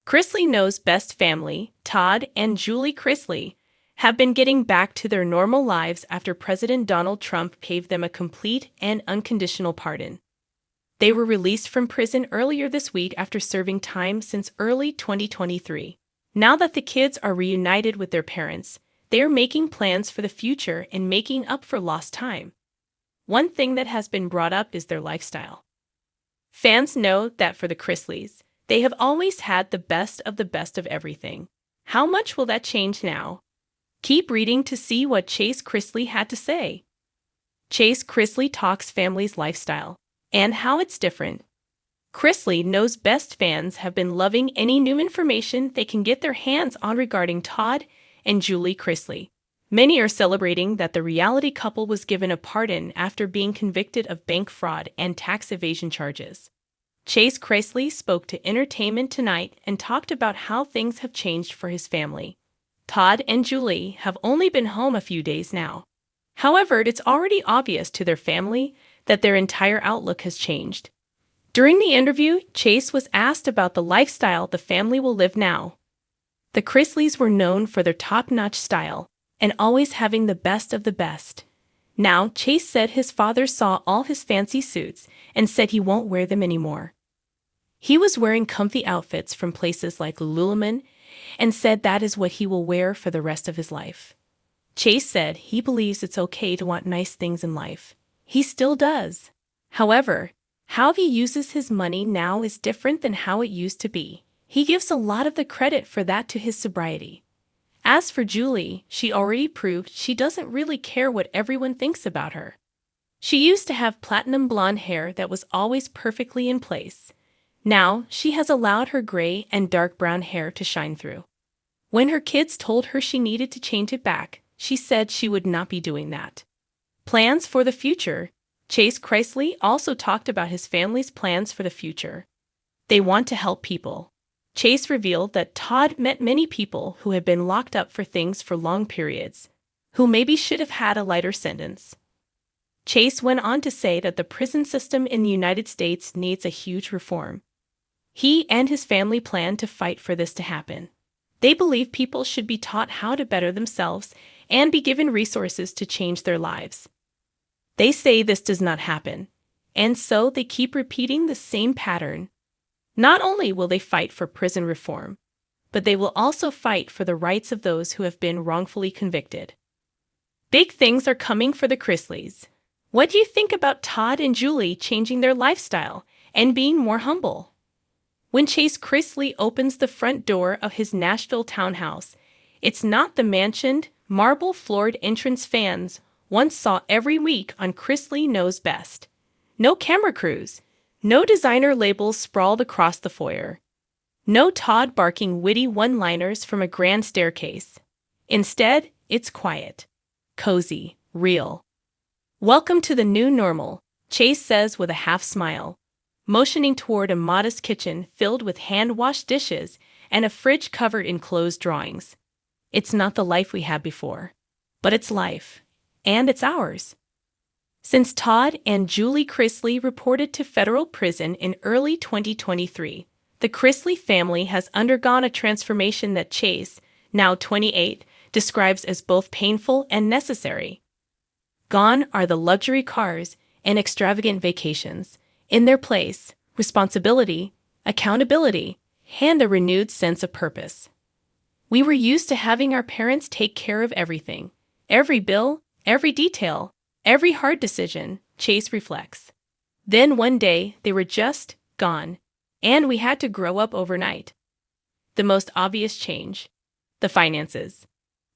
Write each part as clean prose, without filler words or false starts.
Chrisley Knows' best family, Todd and Julie Chrisley, have been getting back to their normal lives after President Donald Trump gave them a complete and unconditional pardon. They were released from prison earlier this week after serving time since early 2023. Now that the kids are reunited with their parents, they are making plans for the future and making up for lost time. One thing that has been brought up is their lifestyle. Fans know that for the Chrisleys, they have always had the best of everything. How much will that change now? Keep reading to see what Chase Chrisley had to say. Chase Chrisley talks family's lifestyle and how it's different. Chrisley Knows best fans have been loving any new information they can get their hands on regarding Todd and Julie Chrisley. Many are celebrating that the reality couple was given a pardon after being convicted of bank fraud and tax evasion charges. Chase Chrisley spoke to Entertainment Tonight and talked about how things have changed for his family. Todd and Julie have only been home a few days now. However, it's already obvious to their family that their entire outlook has changed. During the interview, Chase was asked about the lifestyle the family will live now. The Chrisleys were known for their top-notch style and always having the best of the best. Now, Chase said his father saw all his fancy suits and said he won't wear them anymore. He was wearing comfy outfits from places like Lululemon and said that is what he will wear for the rest of his life. Chase said he believes it's okay to want nice things in life. He still does. However, how he uses his money now is different than how it used to be. He gives a lot of the credit for that to his sobriety. As for Julie, she already proved she doesn't really care what everyone thinks about her. She used to have platinum blonde hair that was always perfectly in place. Now, she has allowed her gray and dark brown hair to shine through. When her kids told her she needed to change it back, she said she would not be doing that. Plans for the future. Chase Chrisley also talked about his family's plans for the future. They want to help people. Chase revealed that Todd met many people who had been locked up for things for long periods, who maybe should have had a lighter sentence. Chase went on to say that the prison system in the United States needs a huge reform. He and his family plan to fight for this to happen. They believe people should be taught how to better themselves and be given resources to change their lives. They say this does not happen, and so they keep repeating the same pattern. Not only will they fight for prison reform, but they will also fight for the rights of those who have been wrongfully convicted. Big things are coming for the Chrisleys. What do you think about Todd and Julie changing their lifestyle and being more humble? When Chase Chrisley opens the front door of his Nashville townhouse, it's not the mansioned, marble-floored entrance fans once saw every week on Chrisley Knows Best. No camera crews, no designer labels sprawled across the foyer. No Todd barking witty one-liners from a grand staircase. Instead, it's quiet, cozy, real. Welcome to the new normal, Chase says with a half smile, motioning toward a modest kitchen filled with hand-washed dishes and a fridge covered in closed drawings. It's not the life we had before, but it's life, and it's ours. Since Todd and Julie Chrisley reported to federal prison in early 2023, the Chrisley family has undergone a transformation that Chase, now 28, describes as both painful and necessary. Gone are the luxury cars and extravagant vacations. In their place, responsibility, accountability, and a renewed sense of purpose. We were used to having our parents take care of everything. Every bill, every detail, every hard decision, Chase reflects. Then one day, they were just gone, and we had to grow up overnight. The most obvious change: the finances.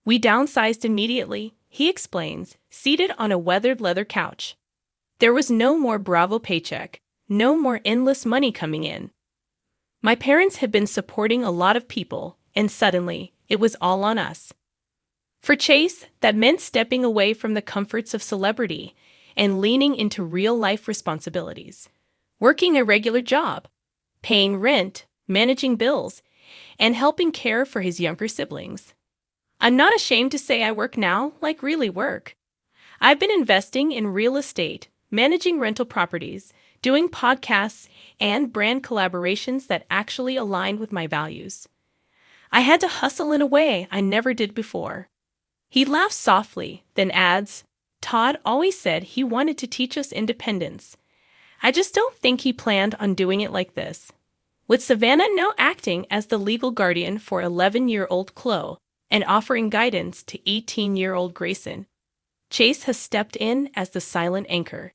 We downsized immediately, he explains, seated on a weathered leather couch. There was no more Bravo paycheck, no more endless money coming in. My parents had been supporting a lot of people, and suddenly, it was all on us. For Chase, that meant stepping away from the comforts of celebrity and leaning into real-life responsibilities. Working a regular job, paying rent, managing bills, and helping care for his younger siblings. I'm not ashamed to say I work now like really work. I've been investing in real estate, managing rental properties, doing podcasts and brand collaborations that actually aligned with my values. I had to hustle in a way I never did before. He laughs softly, then adds, Todd always said he wanted to teach us independence. I just don't think he planned on doing it like this. With Savannah now acting as the legal guardian for 11-year-old Chloe and offering guidance to 18-year-old Grayson, Chase has stepped in as the silent anchor,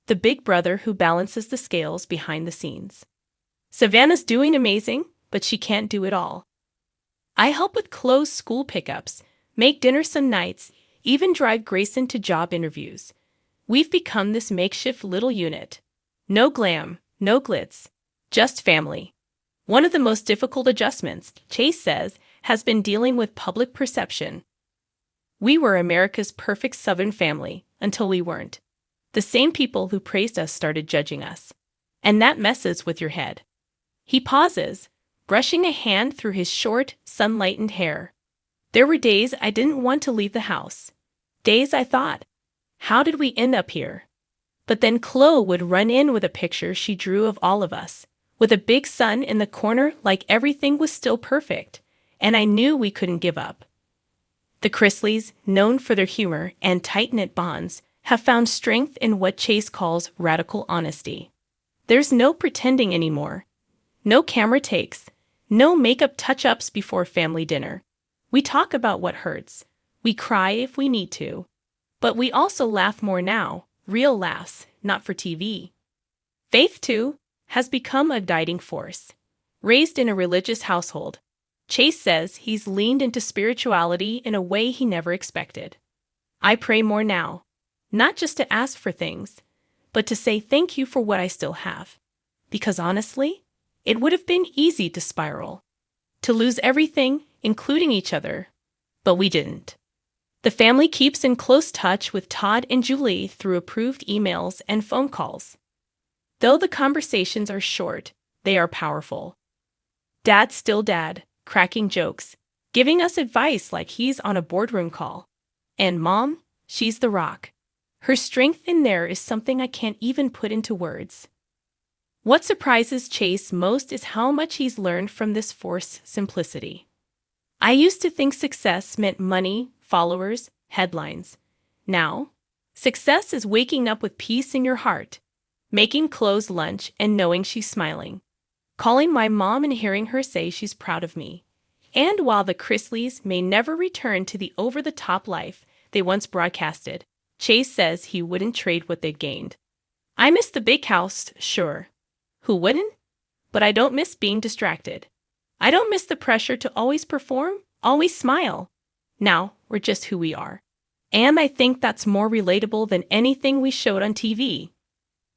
the big brother who balances the scales behind the scenes. Savannah's doing amazing, but she can't do it all. I help with Chloe's school pickups, make dinner some nights, even drive Grayson to job interviews. We've become this makeshift little unit. No glam, no glitz, just family. One of the most difficult adjustments, Chase says, has been dealing with public perception. We were America's perfect Southern family until we weren't. The same people who praised us started judging us. And that messes with your head. He pauses, brushing a hand through his short, sun-lightened hair. There were days I didn't want to leave the house. Days I thought, how did we end up here? But then Chloe would run in with a picture she drew of all of us, with a big sun in the corner like everything was still perfect, and I knew we couldn't give up. The Chrisleys, known for their humor and tight-knit bonds, have found strength in what Chase calls radical honesty. There's no pretending anymore. No camera takes. No makeup touch-ups before family dinner. We talk about what hurts. We cry if we need to. But we also laugh more now, real laughs, not for TV. Faith, too, has become a guiding force. Raised in a religious household, Chase says he's leaned into spirituality in a way he never expected. I pray more now, not just to ask for things, but to say thank you for what I still have. Because honestly, it would have been easy to spiral, to lose everything, including each other, but we didn't. The family keeps in close touch with Todd and Julie through approved emails and phone calls. Though the conversations are short, they are powerful. Dad's still dad, cracking jokes, giving us advice like he's on a boardroom call. And Mom, she's the rock. Her strength in there is something I can't even put into words. What surprises Chase most is how much he's learned from this forced simplicity. I used to think success meant money, followers, headlines. Now, success is waking up with peace in your heart, making Chloe's lunch and knowing she's smiling, calling my mom and hearing her say she's proud of me. And while the Chrisleys may never return to the over-the-top life they once broadcasted, Chase says he wouldn't trade what they'd gained. I miss the big house, sure. Who wouldn't? But I don't miss being distracted. I don't miss the pressure to always perform, always smile. Now, we're just who we are. And I think that's more relatable than anything we showed on TV.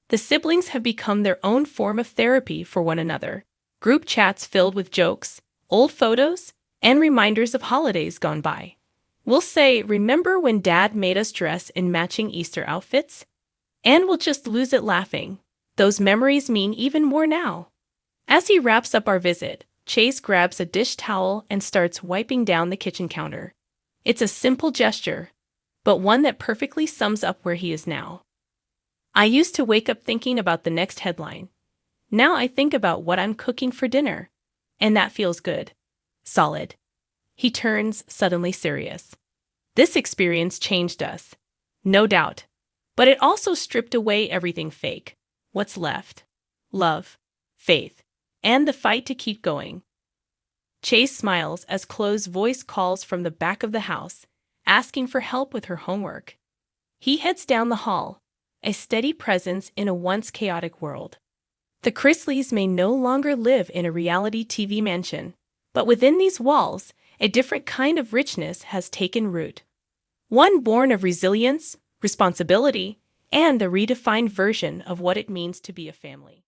The siblings have become their own form of therapy for one another. Group chats filled with jokes, old photos, and reminders of holidays gone by. We'll say, remember when Dad made us dress in matching Easter outfits? And we'll just lose it laughing. Those memories mean even more now. As he wraps up our visit, Chase grabs a dish towel and starts wiping down the kitchen counter. It's a simple gesture, but one that perfectly sums up where he is now. I used to wake up thinking about the next headline. Now I think about what I'm cooking for dinner. And that feels good. Solid. He turns suddenly serious. This experience changed us. No doubt. But it also stripped away everything fake. What's left? Love, faith, and the fight to keep going. Chase smiles as Chloe's voice calls from the back of the house, asking for help with her homework. He heads down the hall, a steady presence in a once chaotic world. The Chrisleys may no longer live in a reality TV mansion, but within these walls, a different kind of richness has taken root. One born of resilience, responsibility, and a redefined version of what it means to be a family.